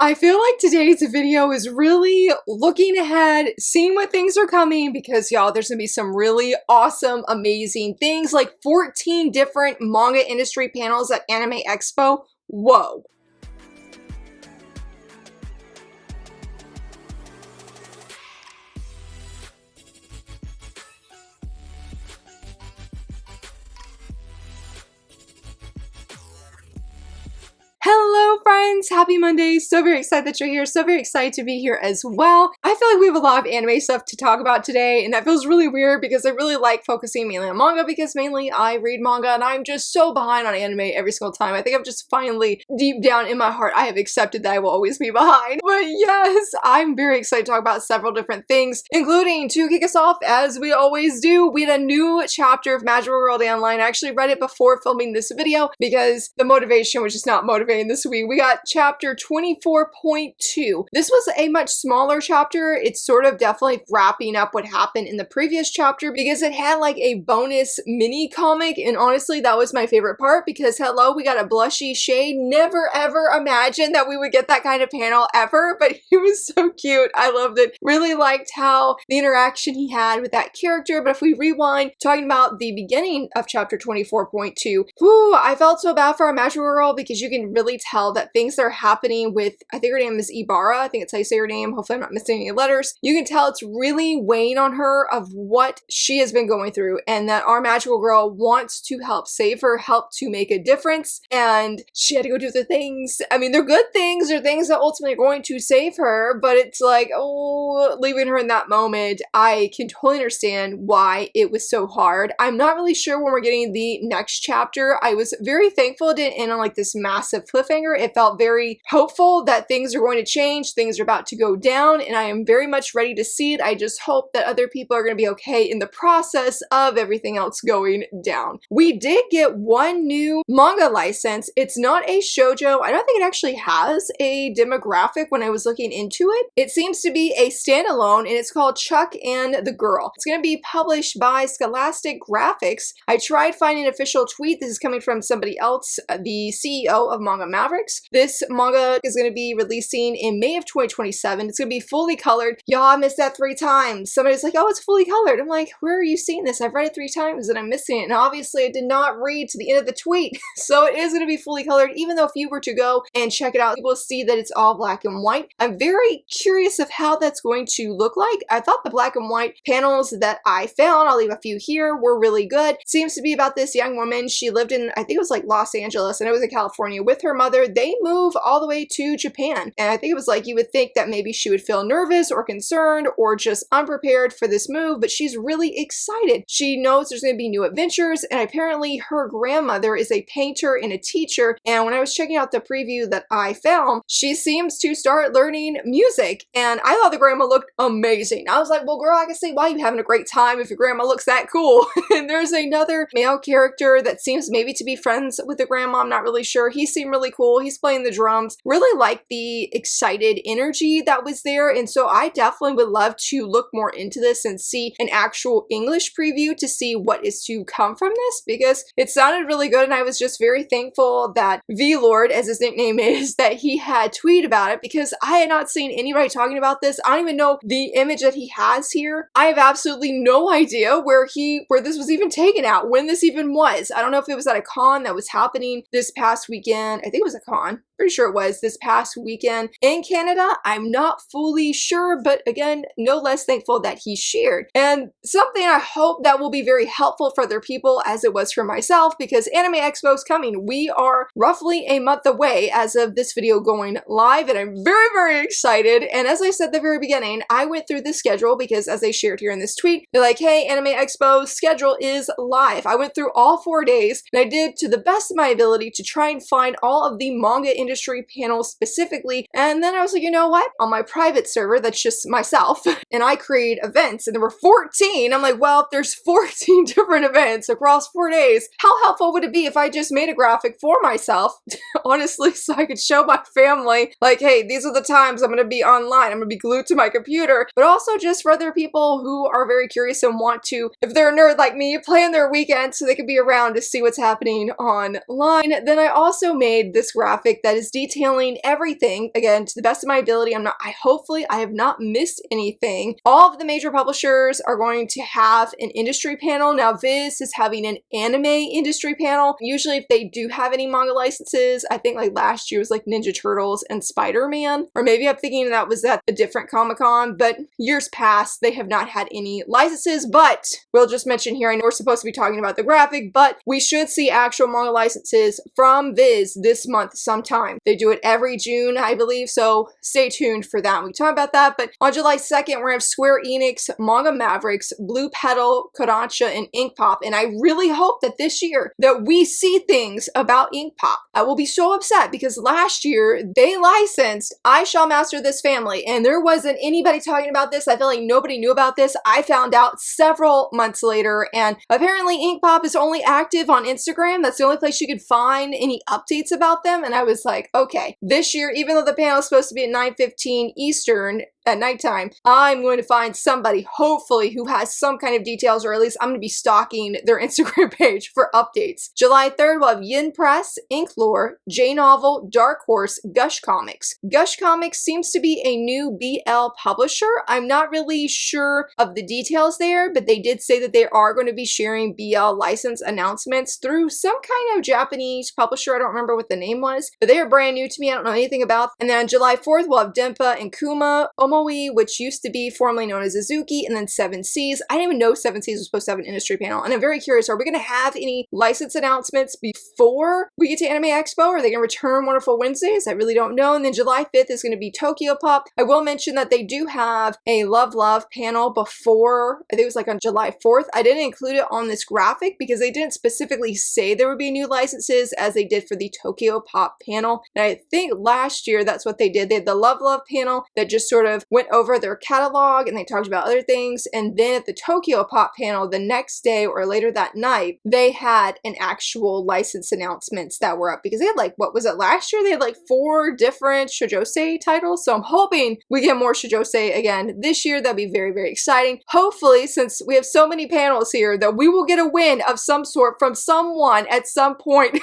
I feel like today's video is really looking ahead, seeing what things are coming, because y'all, there's gonna be some really awesome, amazing things, like 14 different manga industry panels at Anime Expo. Whoa. Hello friends, happy Monday. So very excited that you're here, so very excited to be here as well. I feel like we have a lot of anime stuff to talk about today, and that feels really weird because I really like focusing mainly on manga because mainly I read manga and I'm just so behind on anime every single time. I think I've just finally, deep down in my heart, I have accepted that I will always be behind. But yes, I'm very excited to talk about several different things, including, to kick us off as we always do, we had a new chapter of Magical Girl Day Online. I actually read it before filming this video because the motivation was just not motivating this week. We got chapter 24.2. This was a much smaller chapter. It's sort of definitely wrapping up what happened in the previous chapter because it had like a bonus mini comic, and honestly that was my favorite part because hello, we got a blushy shade. Never ever imagined that we would get that kind of panel ever, but he was so cute. I loved it. Really liked how the interaction he had with that character. But if we rewind, talking about the beginning of chapter 24.2, whew, I felt so bad for our Magical Girl because you can really tell that things that are happening with, I think her name is Ibarra, I think it's how you say her name, hopefully I'm not missing any letters. You can tell it's really weighing on her of what she has been going through, and that our Magical Girl wants to help save her, help to make a difference, and she had to go do the things. I mean, they're good things, they're things that ultimately are going to save her, but it's like, oh, leaving her in that moment, I can totally understand why it was so hard. I'm not really sure when we're getting the next chapter. I was very thankful it didn't end on like this massive cliffhanger. It felt very hopeful that things are going to change, things are about to go down, and I am very much ready to see it. I just hope that other people are going to be okay in the process of everything else going down. We did get one new manga license. It's not a shoujo. I don't think it actually has a demographic when I was looking into it. It seems to be a standalone, and it's called Chuck and the Girl. It's going to be published by Scholastic Graphics. I tried finding an official tweet. This is coming from somebody else, the CEO of Manga Mavericks. This manga is going to be releasing in May of 2027. It's going to be fully colored. Y'all, I missed that 3 times. Somebody's like, oh, it's fully colored. I'm like, where are you seeing this? I've read it 3 times and I'm missing it. And obviously I did not read to the end of the tweet. So it is going to be fully colored, even though if you were to go and check it out, you will see that it's all black and white. I'm very curious of how that's going to look like. I thought the black and white panels that I found, I'll leave a few here, were really good. Seems to be about this young woman. She lived in, I think it was like Los Angeles, and it was in California with her mother. They move all the way to Japan. And I think it was like, you would think that maybe she would feel nervous or concerned or just unprepared for this move, but she's really excited. She knows there's going to be new adventures, and apparently her grandmother is a painter and a teacher. And when I was checking out the preview that I found, she seems to start learning music. And I thought the grandma looked amazing. I was like, well, girl, I can see why you're having a great time if your grandma looks that cool. And there's another male character that seems maybe to be friends with the grandma. I'm not really sure. He seemed really cool. He's playing the drums. Really like the excited energy that was there. And so I definitely would love to look more into this and see an actual English preview to see what is to come from this, because it sounded really good. And I was just very thankful that V-Lord, as his nickname is, that he had tweeted about it, because I had not seen anybody talking about this. I don't even know the image that he has here. I have absolutely no idea where this was even taken out, when this even was. I don't know if it was at a con that was happening this past weekend. I think it was a con. Pretty sure it was this past weekend in Canada. I'm not fully sure, but again, no less thankful that he shared. And something I hope that will be very helpful for other people as it was for myself, because Anime Expo is coming. We are roughly a month away as of this video going live, and I'm very, very excited. And as I said at the very beginning, I went through the schedule because, as they shared here in this tweet, they're like, hey, Anime Expo's schedule is live. I went through all 4 days, and I did to the best of my ability to try and find all of the manga industry panels specifically. And then I was like, you know what? On my private server, that's just myself, and I create events, and there were 14. I'm like, well, if there's 14 different events across 4 days, how helpful would it be if I just made a graphic for myself, honestly, so I could show my family, like, hey, these are the times I'm going to be online. I'm going to be glued to my computer, but also just for other people who are very curious and want to, if they're a nerd like me, plan their weekend so they could be around to see what's happening online. Then I also made this graphic that that is detailing everything. Again, to the best of my ability, hopefully I have not missed anything. All of the major publishers are going to have an industry panel. Now Viz is having an anime industry panel. Usually if they do have any manga licenses, I think like last year was like Ninja Turtles and Spider-Man, or maybe I'm thinking that was at a different Comic-Con, but years past they have not had any licenses. But we'll just mention here, I know we're supposed to be talking about the graphic, but we should see actual manga licenses from Viz this month sometime. They do it every June, I believe, so stay tuned for that. We can talk about that. But on July 2nd, we're gonna have Square Enix, Manga Mavericks, Blue Petal, Kodansha, and Inkpop. And I really hope that this year that we see things about Inkpop. I will be so upset because last year they licensed I Shall Master This Family, and there wasn't anybody talking about this. I feel like nobody knew about this. I found out several months later, and apparently Inkpop is only active on Instagram. That's the only place you could find any updates about them. And I was like, okay, this year, even though the panel is supposed to be at 9:15 Eastern, at nighttime, I'm going to find somebody, hopefully, who has some kind of details, or at least I'm going to be stalking their Instagram page for updates. July 3rd, we'll have Yin Press, Inklore, J-Novel, Dark Horse, Gush Comics. Gush Comics seems to be a new BL publisher. I'm not really sure of the details there, but they did say that they are going to be sharing BL license announcements through some kind of Japanese publisher. I don't remember what the name was, but they are brand new to me. I don't know anything about them. And then on July 4th, we'll have Denpa and Kuma, which used to be formerly known as Azuki, and then 7 Seas. I didn't even know 7 Seas was supposed to have an industry panel, and I'm very curious, are we going to have any license announcements before we get to Anime Expo? Are they going to return Wonderful Wednesdays? I really don't know. And then July 5th is going to be Tokyo Pop. I will mention that they do have a Love Love panel before, I think it was like on July 4th. I didn't include it on this graphic because they didn't specifically say there would be new licenses as they did for the Tokyo Pop panel. And I think last year that's what they did. They had the Love Love panel that just sort of went over their catalog and they talked about other things. And then at the Tokyo Pop panel the next day or later that night, they had an actual license announcements that were up because they had like, what was it last year? They had like 4 different Shoujosei titles. So I'm hoping we get more Shoujosei again this year. That'd be very, very exciting. Hopefully, since we have so many panels here, that we will get a win of some sort from someone at some point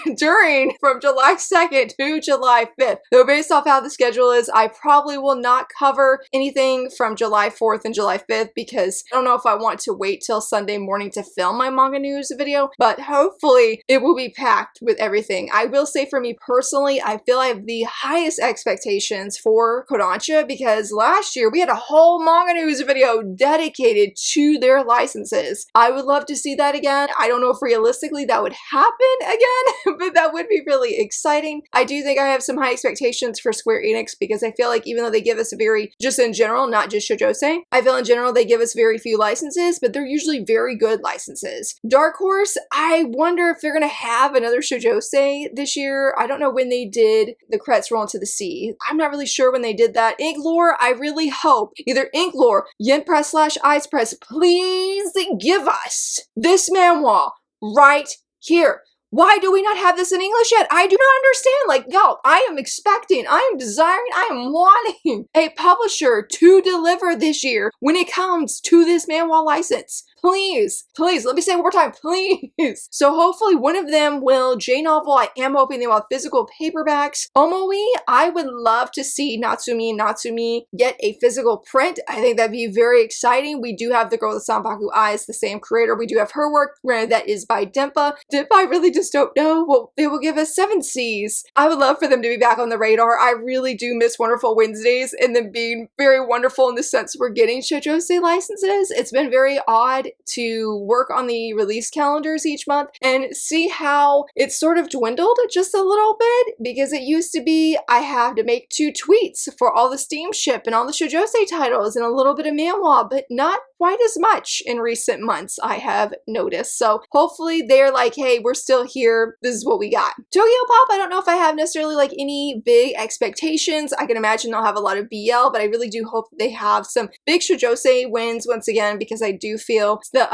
from July 2nd to July 5th. Though based off how the schedule is, I probably will not cover anything from July 4th and July 5th because I don't know if I want to wait till Sunday morning to film my manga news video, but hopefully it will be packed with everything. I will say for me personally, I feel I have the highest expectations for Kodansha because last year we had a whole manga news video dedicated to their licenses. I would love to see that again. I don't know if realistically that would happen again, but that would be really exciting. I do think I have some high expectations for Square Enix because I feel like even though they give us a very, just in general, not just Shoujosei, I feel in general they give us very few licenses, but they're usually very good licenses. Dark Horse, I wonder if they're going to have another Shoujosei this year. I don't know when they did the Credits Roll Into the Sea. I'm not really sure when they did that. Inklore, I really hope either Inklore, Yen Press / Eyes Press, please give us this manhwa right here. Why do we not have this in English yet? I do not understand. Like, y'all, I am expecting, I am desiring, I am wanting a publisher to deliver this year when it comes to this manhwa license. Please, please, let me say it one more time, please. So hopefully one of them will. J-Novel, I am hoping they will have physical paperbacks. Omoi, I would love to see Natsumi and Natsumi get a physical print. I think that'd be very exciting. We do have the girl with the Sanpaku Eyes, the same creator. We do have her work, granted that is by Denpa. Denpa, I really just don't know. Well, they will give us 7 Seas. I would love for them to be back on the radar. I really do miss Wonderful Wednesdays and them being very wonderful in the sense we're getting Shoujosei licenses. It's been very odd to work on the release calendars each month and see how it's sort of dwindled just a little bit because it used to be I have to make 2 tweets for all the steamship and all the Shoujosei titles and a little bit of manhwa, but not quite as much in recent months, I have noticed. So hopefully they're like, hey, we're still here. This is what we got. Tokyo Pop, I don't know if I have necessarily like any big expectations. I can imagine they'll have a lot of BL, but I really do hope that they have some big Shoujosei wins once again because I do feel the,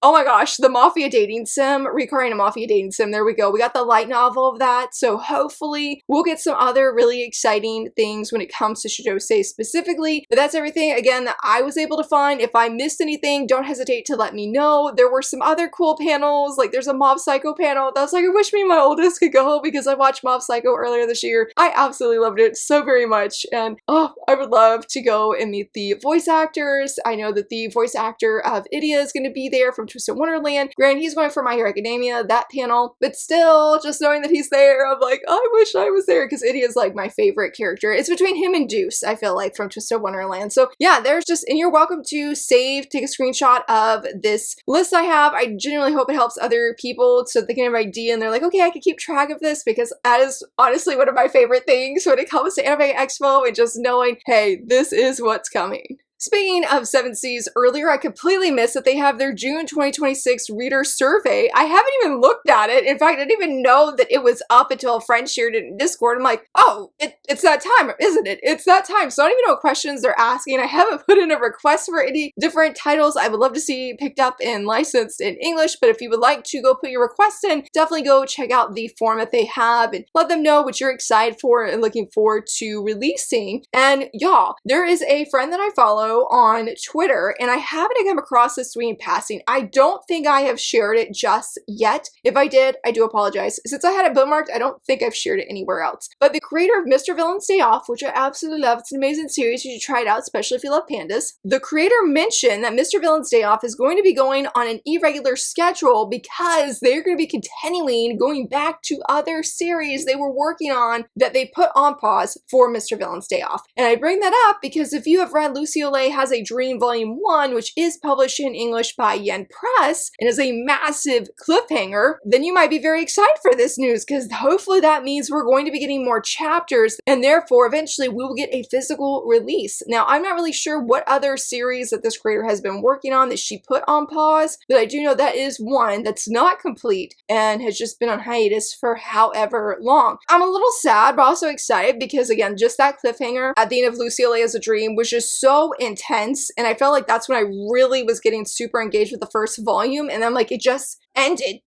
oh my gosh, the Mafia dating sim, recurring a Mafia dating sim. There we go. We got the light novel of that. So hopefully we'll get some other really exciting things when it comes to Shoujosei specifically. But that's everything again that I was able to find. If I missed anything, don't hesitate to let me know. There were some other cool panels, like there's a Mob Psycho panel that was like, I wish me and my oldest could go because I watched Mob Psycho earlier this year. I absolutely loved it so very much, and oh, I would love to go and meet the voice actors. I know that the voice actor of Idia is going to be there from Twisted Wonderland. Granted, he's going for My Hero Academia, that panel, but still, just knowing that he's there, I'm like, oh, I wish I was there, because Idia is like my favorite character. It's between him and Deuce, I feel like, from Twisted Wonderland. So yeah, there's just, and you're welcome to take a screenshot of this list I have. I genuinely hope it helps other people so they can have an idea and they're like, okay, I can keep track of this, because that is honestly one of my favorite things when it comes to Anime Expo, and just knowing, hey, this is what's coming. Speaking of 7 Seas, earlier I completely missed that they have their June 2026 reader survey. I haven't even looked at it. In fact, I didn't even know that it was up until a friend shared it in Discord. I'm like, oh, it's that time, isn't it? It's that time. So I don't even know what questions they're asking. I haven't put in a request for any different titles I would love to see picked up and licensed in English, but if you would like to go put your request in, definitely go check out the form that they have and let them know what you're excited for and looking forward to releasing. And y'all, there is a friend that I follow on Twitter, and I happened to come across this tweet in passing. I don't think I have shared it just yet. If I did, I do apologize. Since I had it bookmarked, I don't think I've shared it anywhere else. But the creator of Mr. Villain's Day Off, which I absolutely love, it's an amazing series, you should try it out, especially if you love pandas. The creator mentioned that Mr. Villain's Day Off is going to be going on an irregular schedule because they're going to be continuing going back to other series they were working on that they put on pause for Mr. Villain's Day Off. And I bring that up because if you have read Lucille Has a Dream Volume 1, which is published in English by Yen Press and is a massive cliffhanger, then you might be very excited for this news, because hopefully that means we're going to be getting more chapters, and therefore eventually we will get a physical release. Now, I'm not really sure what other series that this creator has been working on that she put on pause, but I do know that is one that's not complete and has just been on hiatus for however long. I'm a little sad, but also excited because, again, just that cliffhanger at the end of Lucille Has a Dream was just so intense, and I felt like that's when I really was getting super engaged with the first volume, and I'm like, it just ended.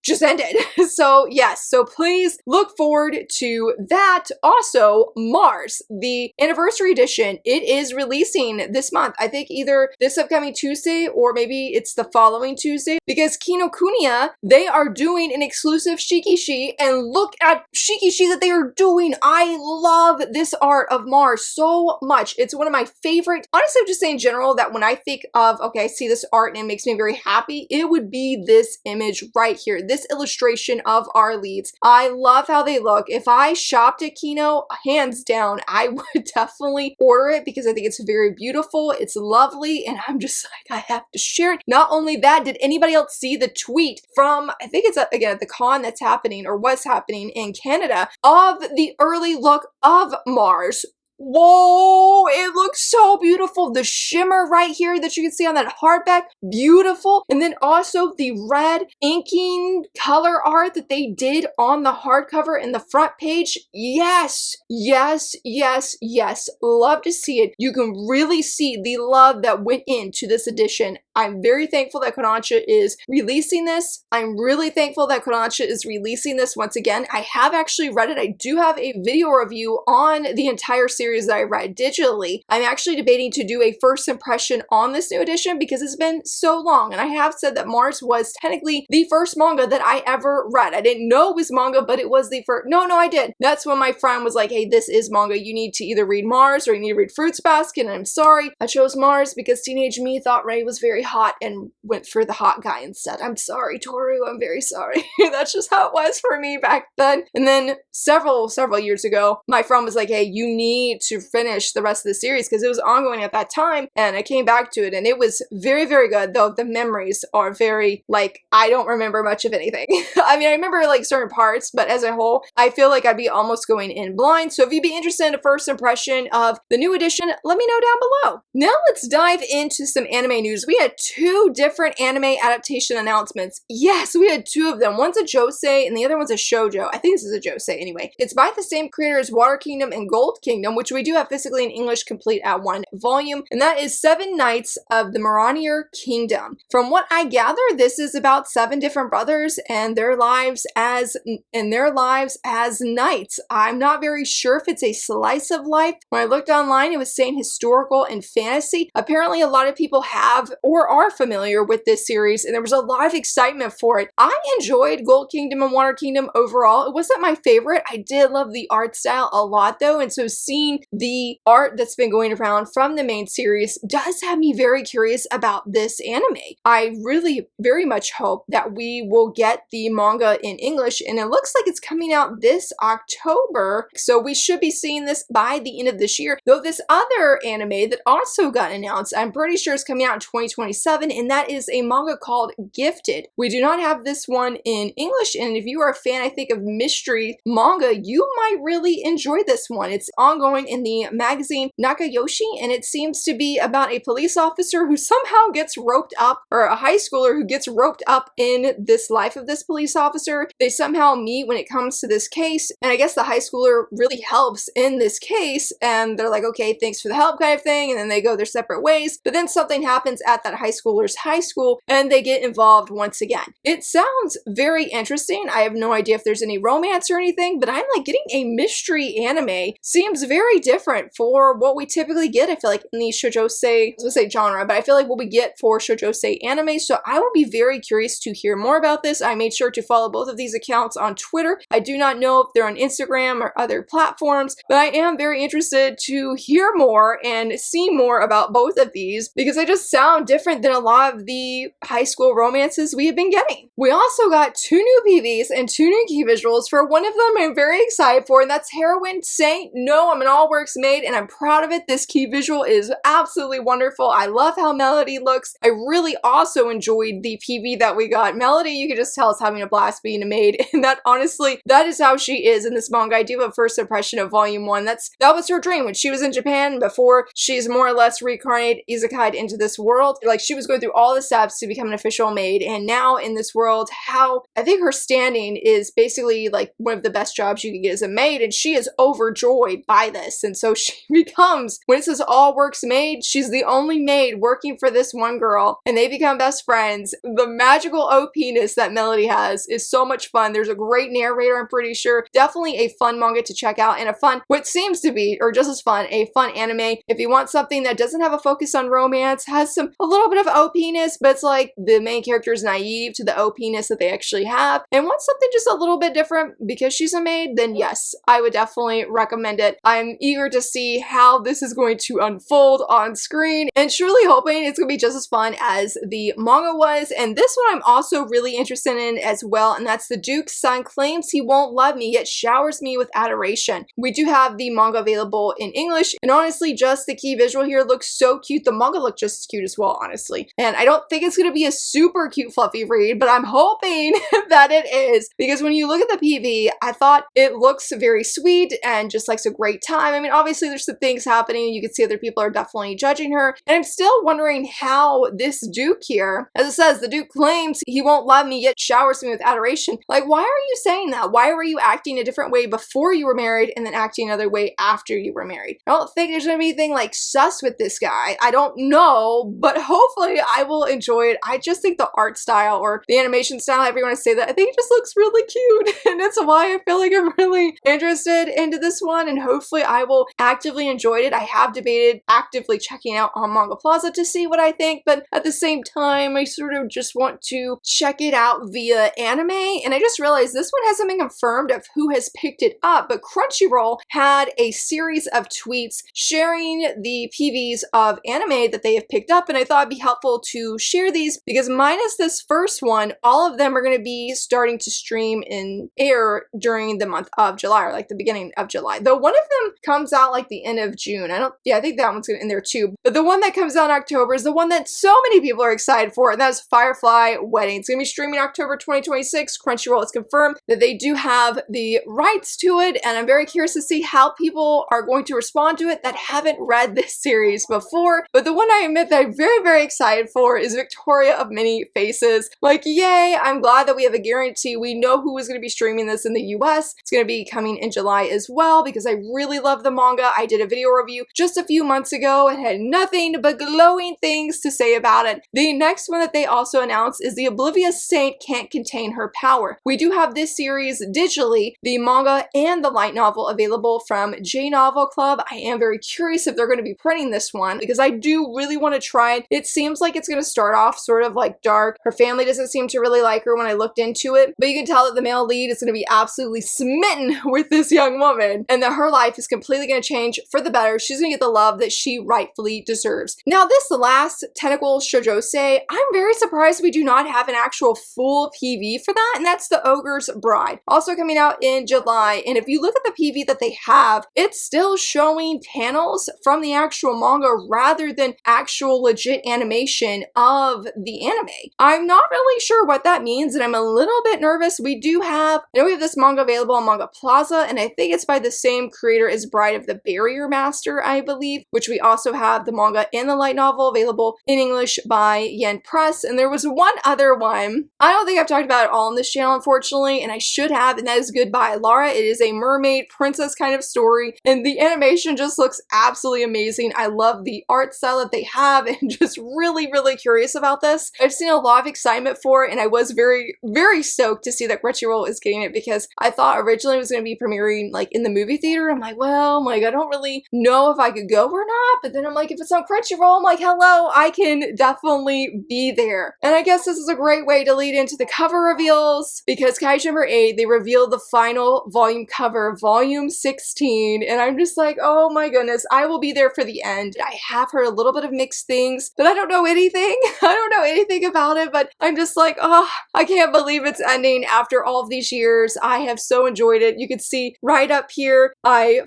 So yes, so please look forward to that. Also, Mars, the anniversary edition, it is releasing this month. I think either this upcoming Tuesday or maybe it's the following Tuesday, because Kinokuniya, they are doing an exclusive Shikishi, and look at Shikishi that they are doing. I love this art of Mars so much. It's one of my favorite, honestly, I'm just saying in general, that when I think of, okay, I see this art and it makes me very happy, it would be this image right here, this illustration of our leads. I love how they look. If I shopped at Kino, hands down, I would definitely order it because I think it's very beautiful, it's lovely, and I'm just like, I have to share it. Not only that, did anybody else see the tweet from, I think it's again at the con that's happening or was happening in Canada, of the early look of Mars? Whoa, it looks so beautiful. The shimmer right here that you can see on that hardback, beautiful. And then also the red inking color art that they did on the hardcover and the front page. Yes, yes, yes, yes. Love to see it. You can really see the love that went into this edition. I'm very thankful that Kodansha is releasing this. I'm really thankful that Kodansha is releasing this once again. I have actually read it. I do have a video review on the entire series that I read digitally. I'm actually debating to do a first impression on this new edition because it's been so long, and I have said that Mars was technically the first manga that I ever read. I didn't know it was manga, but it was the first. No, I did. That's when my friend was like, hey, this is manga. You need to either read Mars or you need to read Fruits Basket, and I'm sorry. I chose Mars because teenage me thought Ray was very hot and went for the hot guy instead. I'm sorry, Toru. I'm very sorry. That's just how it was for me back then. And then several years ago, my friend was like, hey, you need to finish the rest of the series because it was ongoing at that time, and I came back to it and it was very, very good, though the memories are very, like, I don't remember much of anything. I mean, I remember like certain parts, but as a whole, I feel like I'd be almost going in blind. So if you'd be interested in a first impression of the new edition, let me know down below. Now let's dive into some anime news. We had 2 different anime adaptation announcements. Yes, we had 2 of them. One's a josei and the other one's a shoujo. I think this is a josei anyway. It's by the same creator as Water Kingdom and Gold Kingdom, which we do have physically in English complete at 1 volume, and that is 7 Knights of the Maranier Kingdom. From what I gather, this is about 7 different brothers and their lives as knights. I'm not very sure if it's a slice of life. When I looked online, it was saying historical and fantasy. Apparently, a lot of people have, or or are familiar with this series, and there was a lot of excitement for it. I enjoyed Gold Kingdom and Water Kingdom overall. It wasn't my favorite. I did love the art style a lot though, and so seeing the art that's been going around from the main series does have me very curious about this anime. I really very much hope that we will get the manga in English, and it looks like it's coming out this October, so we should be seeing this by the end of this year. Though this other anime that also got announced, I'm pretty sure is coming out in 2027, and that is a manga called Gifted. We do not have this one in English, and if you are a fan, I think, of mystery manga, you might really enjoy this one. It's ongoing in the magazine Nakayoshi, and it seems to be about a police officer who somehow gets roped up, or a high schooler who gets roped up in this life of this police officer. They somehow meet when it comes to this case, and I guess the high schooler really helps in this case, and they're like, okay, thanks for the help kind of thing, and then they go their separate ways. But then something happens at that high schooler's high school, and they get involved once again. It sounds very interesting. I have no idea if there's any romance or anything, but I'm like, getting a mystery anime seems very different for what we typically get, I feel like, in the shoujosei, I was gonna say genre, but I feel like what we get for shoujosei anime, so I will be very curious to hear more about this. I made sure to follow both of these accounts on Twitter. I do not know if they're on Instagram or other platforms, but I am very interested to hear more and see more about both of these because they just sound different than a lot of the high school romances we have been getting. We also got 2 new PVs and 2 new key visuals. For one of them I'm very excited for, and that's Heroine Saint No, I'm an all works made, and I'm proud of it. This key visual is absolutely wonderful. I love how Melody looks. I really also enjoyed the PV that we got. Melody, you can just tell, is having a blast being a maid, and that honestly, that is how she is in this manga. I do have a first impression of volume 1. That was her dream when she was in Japan before she's more or less reincarnated isekai'd into this world. Like, she was going through all the steps to become an official maid, and now in this world, how I think her standing is basically like one of the best jobs you could get as a maid, and she is overjoyed by this. And so she becomes, when it says all works maid, she's the only maid working for this one girl, and they become best friends. The magical OP-ness that Melody has is so much fun. There's a great narrator, I'm pretty sure. Definitely a fun manga to check out, and a fun, what seems to be, or just as fun, a fun anime. If you want something that doesn't have a focus on romance, has a little bit of OP-ness, but it's like the main character is naive to the OP-ness that they actually have, and want something just a little bit different because she's a maid, then yes, I would definitely recommend it. I'm eager to see how this is going to unfold on screen, and truly hoping it's going to be just as fun as the manga was. And this one I'm also really interested in as well, and that's The Duke's Son Claims He Won't Love Me Yet Showers Me with Adoration. We do have the manga available in English, and honestly, just the key visual here looks so cute. The manga looked just as cute as well, honestly. And I don't think it's going to be a super cute fluffy read, but I'm hoping that it is, because when you look at the PV, I thought it looks very sweet and just like a great time. I mean, obviously there's some things happening. You can see other people are definitely judging her, and I'm still wondering how this Duke here, as it says, the Duke claims he won't love me yet showers me with adoration. Like, why are you saying that? Why were you acting a different way before you were married and then acting another way after you were married? I don't think there's gonna be anything like sus with this guy. I don't know, but hopefully I will enjoy it. I just think the art style, or the animation style, however you want to say that, I think it just looks really cute, and that's why I feel like I'm really interested into this one, and hopefully I will actively enjoy it. I have debated actively checking out on Manga Plaza to see what I think, but at the same time, I sort of just want to check it out via anime, and I just realized this one hasn't been confirmed of who has picked it up, but CrunchyRoll had a series of tweets sharing the PVs of anime that they have picked up, and I thought it'd be helpful to share these because minus this first one, all of them are going to be starting to stream and air during the month of July, or like the beginning of July. Though one of them comes out like the end of June. I think that one's in there too. But the one that comes out in October is the one that so many people are excited for, and that's Firefly Wedding. It's going to be streaming October 2026. CrunchyRoll has confirmed that they do have the rights to it, and I'm very curious to see how people are going to respond to it that haven't read this series before. But the one I admit that I'm very, very excited for is Victoria of Many Faces. Like, yay, I'm glad that we have a guarantee. We know who is going to be streaming this in the US. It's going to be coming in July as well because I really love the manga. I did a video review just a few months ago and had nothing but glowing things to say about it. The next one that they also announced is The Oblivious Saint Can't Contain Her Power. We do have this series digitally, the manga and the light novel available from J Novel Club. I am very curious if they're going to be printing this one because I do really want to try it. It seems like it's gonna start off sort of like dark. Her family doesn't seem to really like her when I looked into it, but you can tell that the male lead is gonna be absolutely smitten with this young woman and that her life is completely gonna change for the better. She's gonna get the love that she rightfully deserves. Now, this last tentacle Shoujosei, I'm very surprised we do not have an actual full PV for that, and that's The Ogre's Bride. Also coming out in July, and if you look at the PV that they have, it's still showing panels from the actual manga rather than actual legit animation of the anime. I'm not really sure what that means, and I'm a little bit nervous. I know we have this manga available on Manga Plaza, and I think it's by the same creator as Bride of the Barrier Master, I believe, which we also have the manga and the light novel available in English by Yen Press. And there was one other one. I don't think I've talked about it all on this channel, unfortunately, and I should have, and that is Goodbye Lara. It is a mermaid princess kind of story, and the animation just looks absolutely amazing. I love the art style that they have, and just really, really curious about this. I've seen a lot of excitement for it, and I was very, very stoked to see that CrunchyRoll is getting it, because I thought originally it was going to be premiering like in the movie theater. I'm like, well, I don't really know if I could go or not, but then I'm like, if it's on CrunchyRoll, I'm like, hello, I can definitely be there. And I guess this is a great way to lead into the cover reveals, because Kaiju number 8, they revealed the final volume cover, volume 16, and I'm just like, oh my goodness, I will be there for the end. I have heard a little bit of mixed things, but I don't know anything. I don't know anything about it, but I'm just like, oh, I can't believe it's ending after all of these years. I have so enjoyed it. You can see right up here,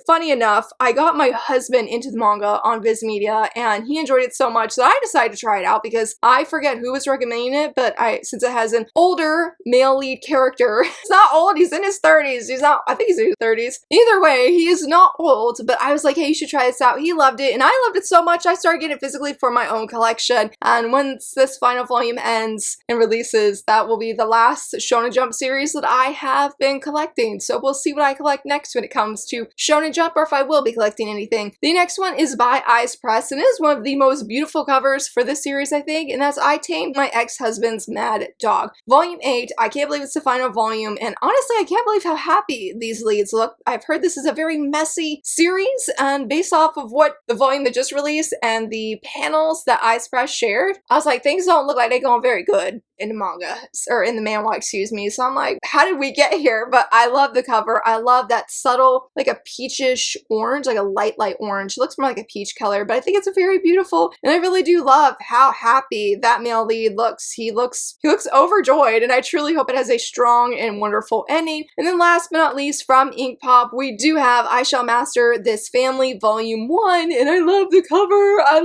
funny enough, I got my husband into the manga on Viz Media, and he enjoyed it so much that I decided to try it out, because I forget who was recommending it, but since it has an older male lead character, he's not old, he's in his 30s, I think he's in his 30s. Either way, he is not old, but I was like, hey, you should try this out. He loved it, and I loved it so much, I started getting it physically for my own collection, and once this final volume ends and releases, that will be the last Shonen Jump series that I have been collecting. So we'll see what I collect next when it comes to Shonen Jump, or if I will be collecting anything. The next one is by Eyes Press, and it is one of the most beautiful covers for this series, I think, and that's I Tamed My Ex-Husband's Mad Dog. Volume 8, I can't believe it's the final volume, and honestly, I can't believe how happy these leads look. I've heard this is a very messy series, and based off of what the volume that just released and the panels that Eyes Press shared, I was like, things don't look like they're going very good in the manga, or in the manhwa, excuse me. So I'm like, how did we get here? But I love the cover. I love that subtle, like a peachish orange, like a light orange. It looks more like a peach color, but I think it's a very beautiful, and I really do love how happy that male lead looks. He looks overjoyed, and I truly hope it has a strong and wonderful ending. And then last but not least, from Inkpop, we do have I Shall Master This Family Volume 1, and I love the cover. I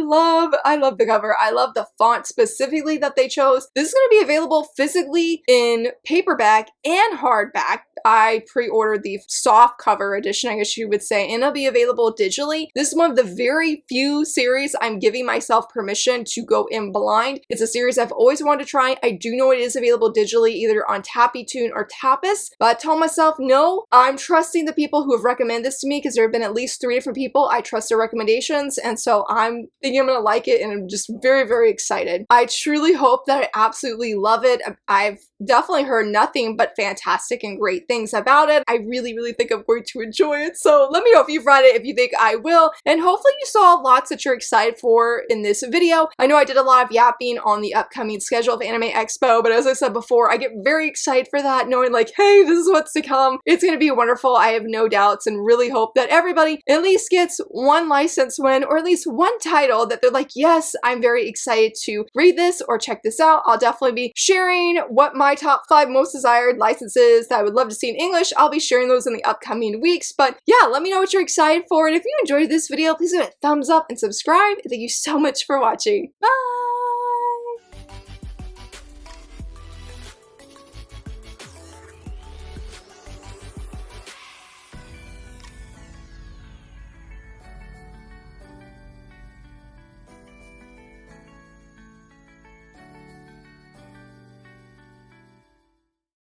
love the cover. I love the font specifically that they chose. This is going to be available physically in paperback and hardback. I pre-ordered the soft cover edition, I guess you would say, and it'll be available digitally. This is one of the very few series I'm giving myself permission to go in blind. It's a series I've always wanted to try. I do know it is available digitally, either on TappyToon or Tapas, but I told myself, no, I'm trusting the people who have recommended this to me, because there have been at least 3 different people. I trust their recommendations, and so I'm thinking I'm gonna like it, and I'm just very, very excited. I truly hope that I absolutely love it. I've definitely heard nothing but fantastic and great things about it. I really, really think I'm going to enjoy it. So let me know if you've read it, if you think I will, and hopefully you saw lots that you're excited for in this video. I know I did a lot of yapping on the upcoming schedule of Anime Expo, but as I said before, I get very excited for that, knowing like, hey, this is what's to come. It's going to be wonderful. I have no doubts, and really hope that everybody at least gets one license win, or at least one title that they're like, yes, I'm very excited to read this or check this out. I'll definitely be sharing what my top 5 most desired licenses that I would love to see in English. I'll be sharing those in the upcoming weeks, but yeah, let me know what you're excited for, and if you enjoyed this video, please give it a thumbs up and subscribe. Thank you so much for watching. Bye!